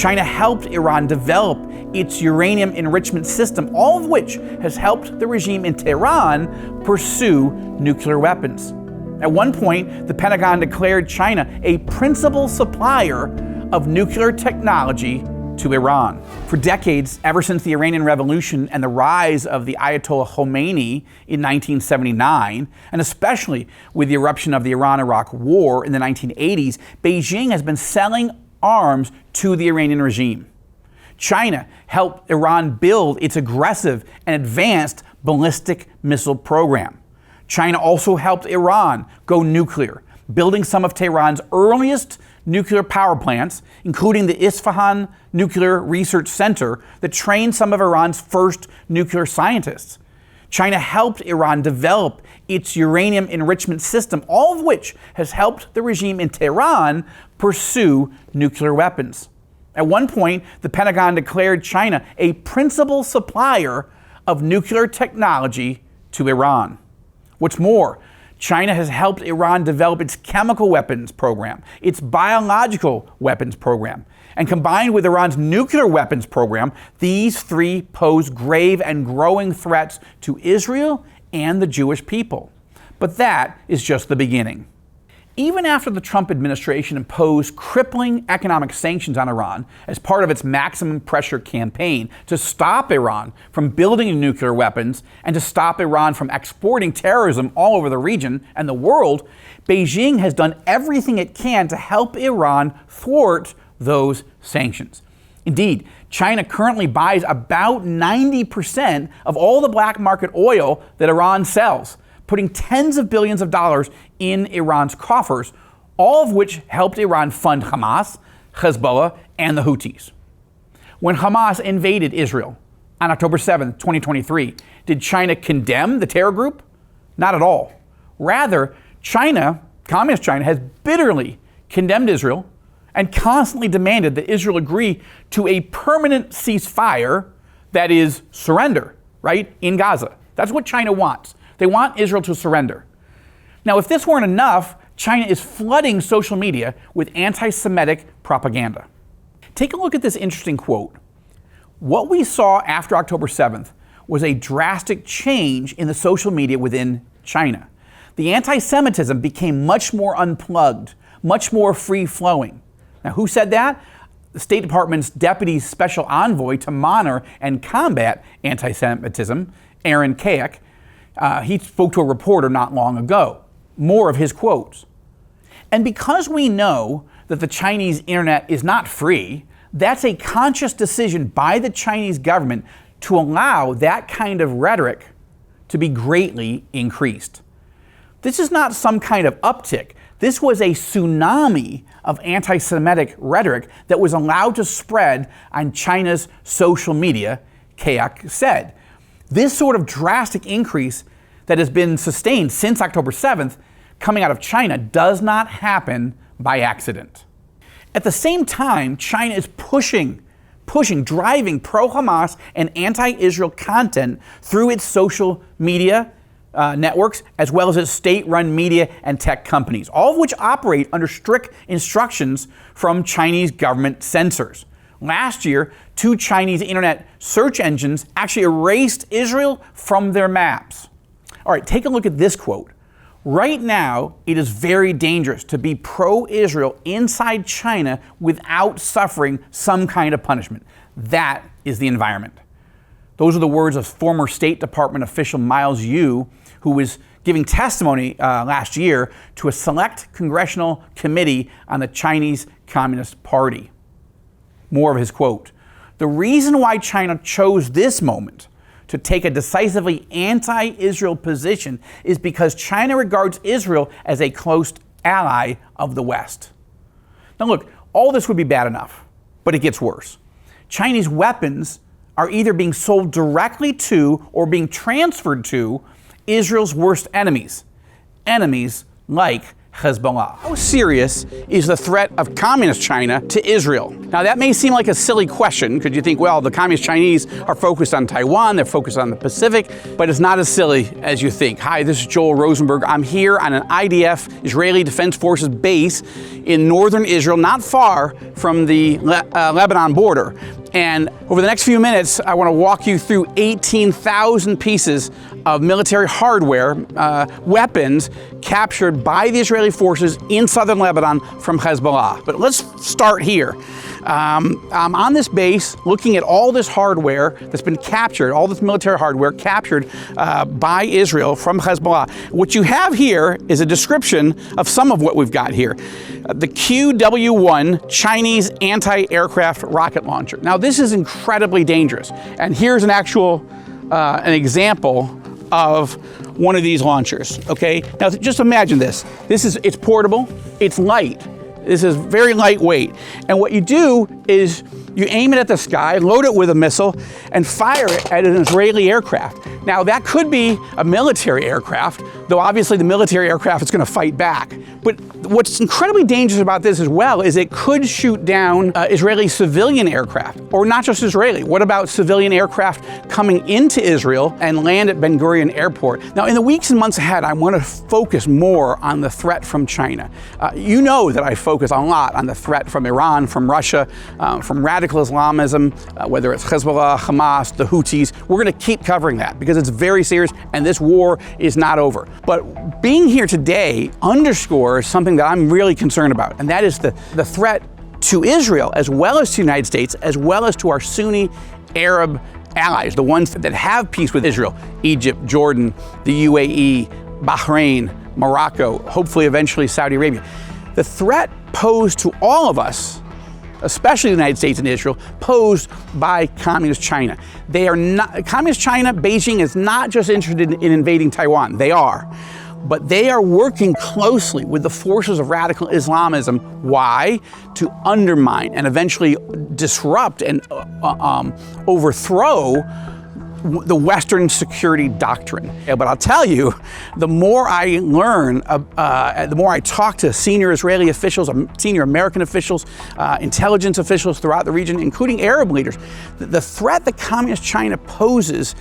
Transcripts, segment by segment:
China helped Iran develop its uranium enrichment system, all of which has helped the regime in Tehran pursue nuclear weapons. At one point, the Pentagon declared China a principal supplier of nuclear technology to Iran. For decades, ever since the Iranian Revolution and the rise of the Ayatollah Khomeini in 1979, and especially with the eruption of the Iran-Iraq War in the 1980s, Beijing has been selling arms to the Iranian regime. China helped Iran build its aggressive and advanced ballistic missile program. China also helped Iran go nuclear, building some of Tehran's earliest nuclear power plants, including the Isfahan Nuclear Research Center that trained some of Iran's first nuclear scientists. China helped Iran develop its uranium enrichment system, all of which has helped the regime in Tehran pursue nuclear weapons. At one point, the Pentagon declared China a principal supplier of nuclear technology to Iran. What's more, China has helped Iran develop its chemical weapons program, its biological weapons program. And combined with Iran's nuclear weapons program, these three pose grave and growing threats to Israel and the Jewish people. But that is just the beginning. Even after the Trump administration imposed crippling economic sanctions on Iran as part of its maximum pressure campaign to stop Iran from building nuclear weapons and to stop Iran from exporting terrorism all over the region and the world, Beijing has done everything it can to help Iran thwart those sanctions. Indeed, China currently buys about 90% of all the black market oil that Iran sells, putting tens of billions of dollars in Iran's coffers, all of which helped Iran fund Hamas, Hezbollah, and the Houthis. When Hamas invaded Israel on October 7, 2023, did China condemn the terror group? Not at all. Rather, China, Communist China, has bitterly condemned Israel and constantly demanded that Israel agree to a permanent ceasefire, that is, surrender, right, in Gaza. That's what China wants. They want Israel to surrender. Now, if this weren't enough, China is flooding social media with anti-Semitic propaganda. Take a look at this interesting quote. What we saw after October 7th was a drastic change in the social media within China. The anti-Semitism became much more unplugged, much more free-flowing. Now, who said that? The State Department's Deputy Special Envoy to monitor and combat anti-Semitism, Aaron Kayak. He spoke to a reporter not long ago. More of his quotes. And because we know that the Chinese internet is not free, that's a conscious decision by the Chinese government to allow that kind of rhetoric to be greatly increased. This is not some kind of uptick. This was a tsunami of anti-Semitic rhetoric that was allowed to spread on China's social media, Kayak said. This sort of drastic increase that has been sustained since October 7th coming out of China does not happen by accident. At the same time, China is driving pro-Hamas and anti-Israel content through its social media networks, as well as its state-run media and tech companies, all of which operate under strict instructions from Chinese government censors. Last year, 2 Chinese internet search engines actually erased Israel from their maps. All right, take a look at this quote. Right now, it is very dangerous to be pro-Israel inside China without suffering some kind of punishment. That is the environment. Those are the words of former State Department official Miles Yu, who was giving testimony last year to a select congressional committee on the Chinese Communist Party. More of his quote. The reason why China chose this moment to take a decisively anti-Israel position is because China regards Israel as a close ally of the West. Now look, all this would be bad enough, but it gets worse. Chinese weapons are either being sold directly to or being transferred to Israel's worst enemies, enemies like Hezbollah. How serious is the threat of communist China to Israel? Now that may seem like a silly question, because you think, well, the communist Chinese are focused on Taiwan, they're focused on the Pacific, but it's not as silly as you think. Hi, this is Joel Rosenberg. I'm here on an IDF, Israeli Defense Forces base in northern Israel, not far from the Lebanon border. And over the next few minutes, I want to walk you through 18,000 pieces of military hardware, weapons captured by the Israeli forces in southern Lebanon from Hezbollah. But let's start here. I'm on this base looking at all this hardware that's been captured, all this military hardware captured by Israel from Hezbollah. What you have here is a description of some of what we've got here. The QW-1 Chinese anti-aircraft rocket launcher. Now this is incredibly dangerous. And here's an example of one of these launchers, okay? Now just imagine this. It's portable, it's light. This is very lightweight. And what you do is you aim it at the sky, load it with a missile, and fire it at an Israeli aircraft. Now that could be a military aircraft, though obviously the military aircraft is going to fight back. But what's incredibly dangerous about this as well is it could shoot down Israeli civilian aircraft, or not just Israeli. What about civilian aircraft coming into Israel and land at Ben Gurion Airport? Now in the weeks and months ahead, I want to focus more on the threat from China. You know that I focus a lot on the threat from Iran, from Russia, from radical Islamism, whether it's Hezbollah, Hamas, the Houthis. We're going to keep covering that because it's very serious and this war is not over. But being here today underscores something that I'm really concerned about, and that is the threat to Israel, as well as to the United States, as well as to our Sunni Arab allies, the ones that have peace with Israel: Egypt, Jordan, the UAE, Bahrain, Morocco, hopefully eventually Saudi Arabia. The threat posed to all of us, especially the United States and Israel, posed by communist China. They are not, communist China, Beijing is not just interested in invading Taiwan, they are. But they are working closely with the forces of radical Islamism. Why? To undermine and eventually disrupt and overthrow the Western security doctrine. But I'll tell you, the more I learn, the more I talk to senior Israeli officials, senior American officials, intelligence officials throughout the region, including Arab leaders, the threat that communist China poses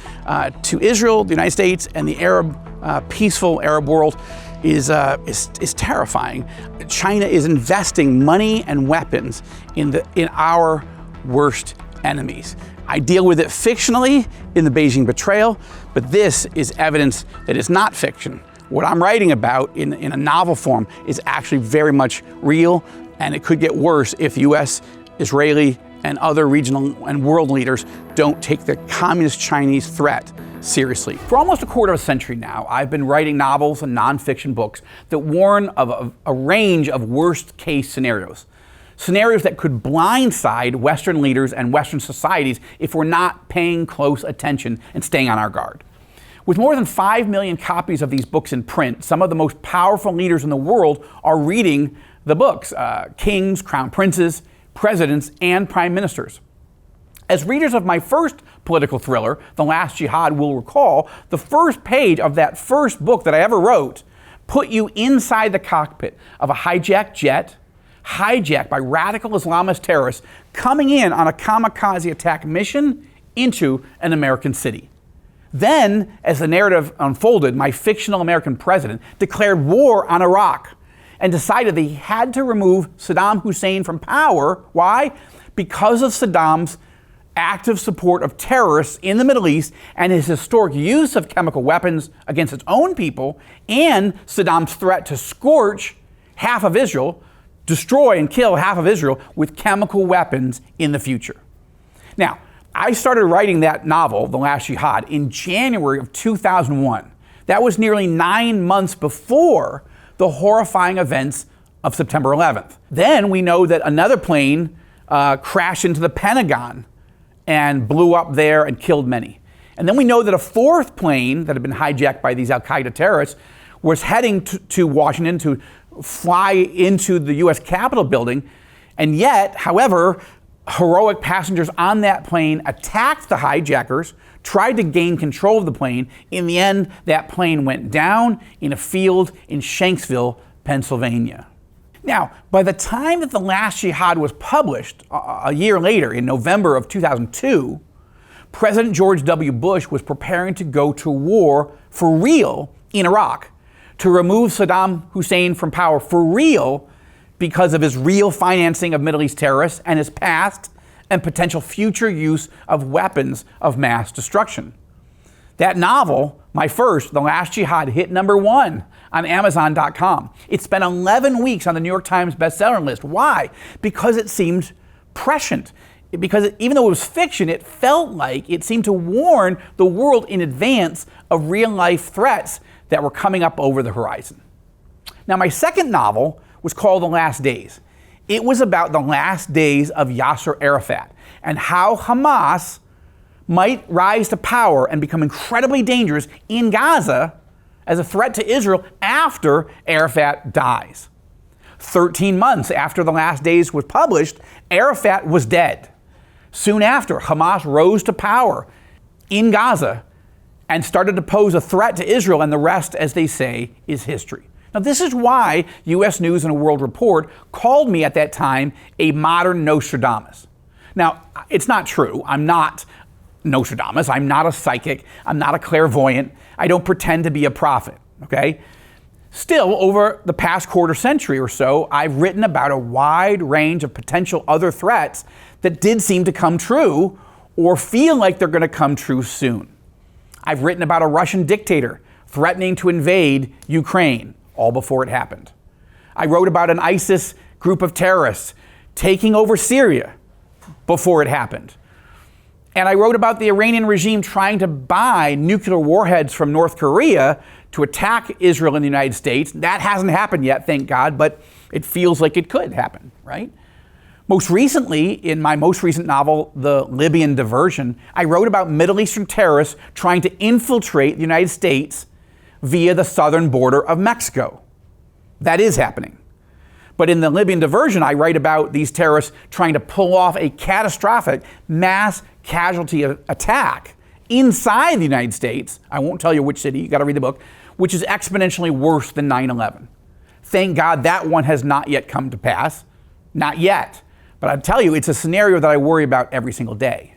to Israel, the United States, and the peaceful Arab world is terrifying. China is investing money and weapons in our worst enemies. I deal with it fictionally in the Beijing betrayal, but this is evidence that it's not fiction. What I'm writing about in a novel form is actually very much real, and it could get worse if US, Israeli, and other regional and world leaders don't take the communist Chinese threat seriously. For almost a quarter of a century now, I've been writing novels and nonfiction books that warn of a range of worst-case scenarios. Scenarios that could blindside Western leaders and Western societies if we're not paying close attention and staying on our guard. With more than 5 million copies of these books in print, some of the most powerful leaders in the world are reading the books. Kings, crown princes, presidents, and prime ministers. As readers of my first political thriller, The Last Jihad, will recall, the first page of that first book that I ever wrote put you inside the cockpit of a hijacked jet, hijacked by radical Islamist terrorists coming in on a kamikaze attack mission into an American city. Then, as the narrative unfolded, my fictional American president declared war on Iraq and decided that he had to remove Saddam Hussein from power. Why? Because of Saddam's active support of terrorists in the Middle East and his historic use of chemical weapons against its own people, and Saddam's threat to scorch half of Israel, destroy and kill half of Israel with chemical weapons in the future. Now, I started writing that novel, The Last Jihad, in January of 2001. That was nearly 9 months before the horrifying events of September 11th. Then we know that another plane crashed into the Pentagon and blew up there and killed many. And then we know that a fourth plane that had been hijacked by these Al-Qaeda terrorists was heading to Washington to fly into the U.S. Capitol building. And yet, however, heroic passengers on that plane attacked the hijackers, tried to gain control of the plane. In the end, that plane went down in a field in Shanksville, Pennsylvania. Now, by the time that The Last Jihad was published, a year later, in November of 2002, President George W. Bush was preparing to go to war for real in Iraq, to remove Saddam Hussein from power for real because of his real financing of Middle East terrorists and his past and potential future use of weapons of mass destruction. That novel, my first, The Last Jihad, hit #1 on Amazon.com. It spent 11 weeks on the New York Times bestseller list. Why? Because it seemed prescient. Because even though it was fiction, it felt like it seemed to warn the world in advance of real-life threats that were coming up over the horizon. Now, my second novel was called The Last Days. It was about the last days of Yasser Arafat and how Hamas might rise to power and become incredibly dangerous in Gaza as a threat to Israel after Arafat dies. 13 months after The Last Days was published, Arafat was dead. Soon after, Hamas rose to power in Gaza and started to pose a threat to Israel, and the rest, as they say, is history. Now, this is why U.S. News and World Report called me at that time a modern Nostradamus. Now, it's not true. I'm not Nostradamus. I'm not a psychic. I'm not a clairvoyant. I don't pretend to be a prophet, okay? Still, over the past quarter century or so, I've written about a wide range of potential other threats that did seem to come true or feel like they're going to come true soon. I've written about a Russian dictator threatening to invade Ukraine, all before it happened. I wrote about an ISIS group of terrorists taking over Syria before it happened. And I wrote about the Iranian regime trying to buy nuclear warheads from North Korea to attack Israel and the United States. That hasn't happened yet, thank God, but it feels like it could happen, right? Most recently, in my most recent novel, The Libyan Diversion, I wrote about Middle Eastern terrorists trying to infiltrate the United States via the southern border of Mexico. That is happening. But in The Libyan Diversion, I write about these terrorists trying to pull off a catastrophic mass casualty attack inside the United States. I won't tell you which city, you got to read the book, which is exponentially worse than 9/11. Thank God that one has not yet come to pass. Not yet. But I tell you, it's a scenario that I worry about every single day.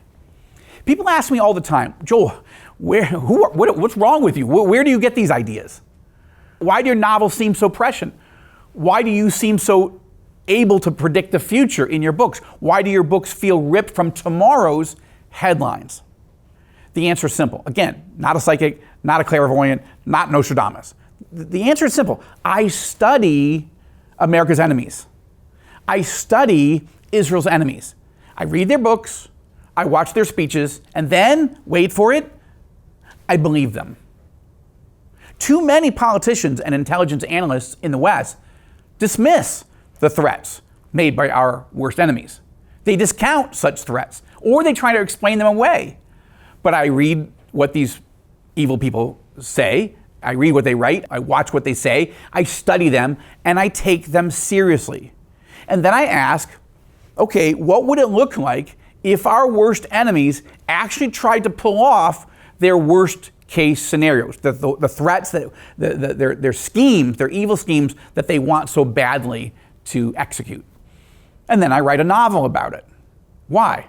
People ask me all the time, Joel, what's wrong with you? Where do you get these ideas? Why do your novels seem so prescient? Why do you seem so able to predict the future in your books? Why do your books feel ripped from tomorrow's headlines? The answer is simple. Again, not a psychic, not a clairvoyant, not Nostradamus. The answer is simple. I study America's enemies. I study Israel's enemies. I read their books, I watch their speeches, and then, wait for it, I believe them. Too many politicians and intelligence analysts in the West dismiss the threats made by our worst enemies. They discount such threats, or they try to explain them away. But I read what these evil people say, I read what they write, I watch what they say, I study them, and I take them seriously. And then I ask, okay, what would it look like if our worst enemies actually tried to pull off their worst case scenarios, the threats, that their schemes, their evil schemes that they want so badly to execute? And then I write a novel about it. Why?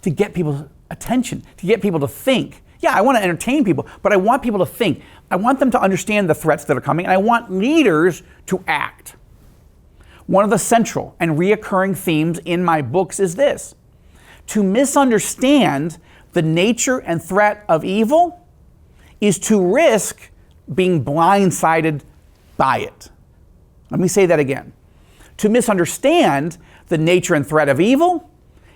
To get people's attention, to get people to think. Yeah, I want to entertain people, but I want people to think. I want them to understand the threats that are coming, and I want leaders to act. One of the central and reoccurring themes in my books is this: to misunderstand the nature and threat of evil is to risk being blindsided by it. Let me say that again. To misunderstand the nature and threat of evil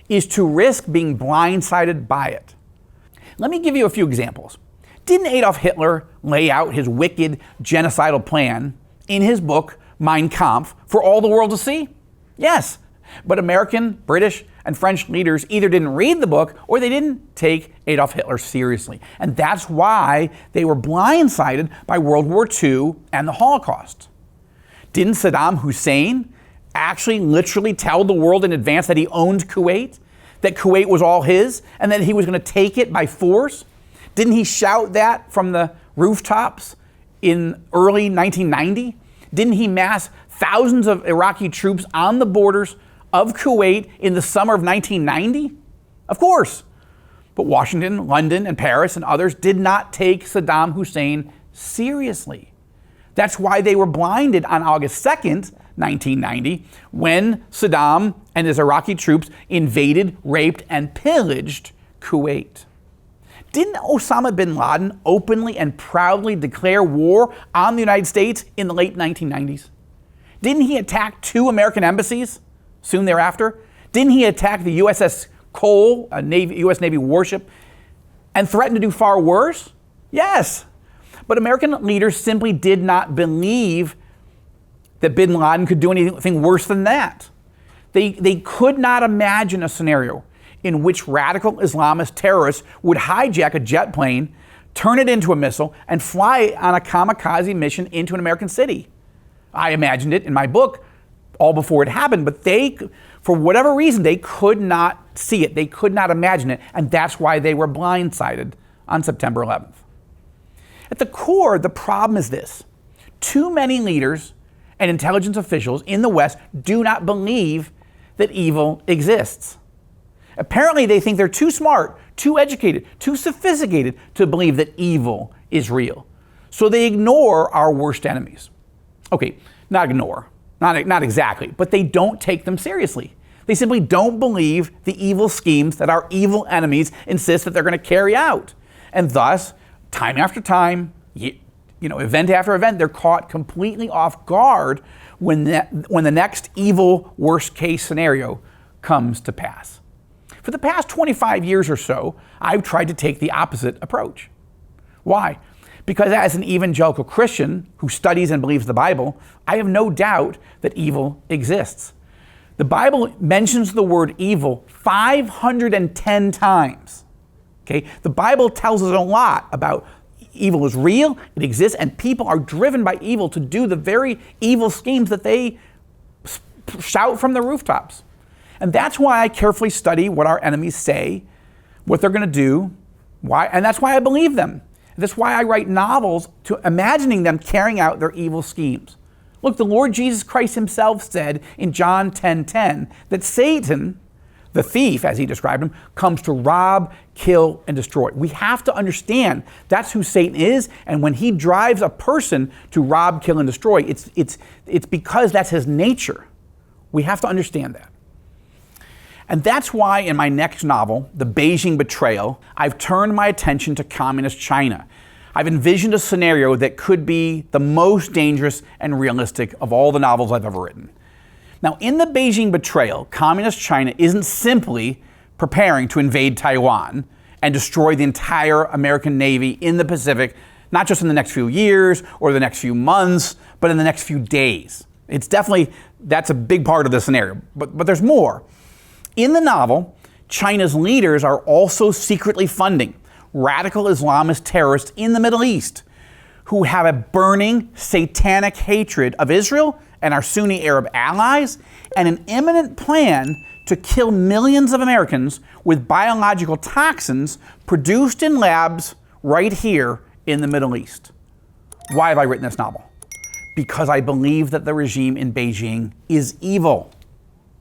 is to risk being blindsided by it. Let me give you a few examples. Didn't Adolf Hitler lay out his wicked genocidal plan in his book, Mein Kampf, for all the world to see? Yes, but American, British, and French leaders either didn't read the book or they didn't take Adolf Hitler seriously. And that's why they were blindsided by World War II and the Holocaust. Didn't Saddam Hussein actually literally tell the world in advance that he owned Kuwait, that Kuwait was all his, and that he was going to take it by force? Didn't he shout that from the rooftops in early 1990? Didn't he mass thousands of Iraqi troops on the borders of Kuwait in the summer of 1990? Of course. But Washington, London, and Paris and others did not take Saddam Hussein seriously. That's why they were blinded on August 2nd, 1990, when Saddam and his Iraqi troops invaded, raped, and pillaged Kuwait. Didn't Osama bin Laden openly and proudly declare war on the United States in the late 1990s? Didn't he attack 2 American embassies soon thereafter? Didn't he attack the USS Cole, a U.S. Navy warship, and threaten to do far worse? Yes. But American leaders simply did not believe that bin Laden could do anything worse than that. They could not imagine a scenario in which radical Islamist terrorists would hijack a jet plane, turn it into a missile, and fly on a kamikaze mission into an American city. I imagined it in my book all before it happened, but they, for whatever reason, they could not see it. They could not imagine it, and that's why they were blindsided on September 11th. At the core, the problem is this. Too many leaders and intelligence officials in the West do not believe that evil exists. Apparently, they think they're too smart, too educated, too sophisticated to believe that evil is real. So they ignore our worst enemies. Okay, not ignore, not exactly, but they don't take them seriously. They simply don't believe the evil schemes that our evil enemies insist that they're going to carry out. And thus, time after time, event after event, they're caught completely off guard when the next evil worst case scenario comes to pass. For the past 25 years or so, I've tried to take the opposite approach. Why? Because as an evangelical Christian who studies and believes the Bible, I have no doubt that evil exists. The Bible mentions the word evil 510 times. Okay? The Bible tells us a lot about evil is real, it exists, and people are driven by evil to do the very evil schemes that they shout from the rooftops. And that's why I carefully study what our enemies say, what they're going to do, and that's why I believe them. That's why I write novels to imagining them carrying out their evil schemes. Look, the Lord Jesus Christ himself said in John 10:10 that Satan, the thief, as he described him, comes to rob, kill, and destroy. We have to understand that's who Satan is, and when he drives a person to rob, kill, and destroy, it's because that's his nature. We have to understand that. And that's why in my next novel, The Beijing Betrayal, I've turned my attention to communist China. I've envisioned a scenario that could be the most dangerous and realistic of all the novels I've ever written. Now, in The Beijing Betrayal, communist China isn't simply preparing to invade Taiwan and destroy the entire American Navy in the Pacific, not just in the next few years or the next few months, but in the next few days. That's a big part of the scenario, but there's more. In the novel, China's leaders are also secretly funding radical Islamist terrorists in the Middle East who have a burning satanic hatred of Israel and our Sunni Arab allies and an imminent plan to kill millions of Americans with biological toxins produced in labs right here in the Middle East. Why have I written this novel? Because I believe that the regime in Beijing is evil.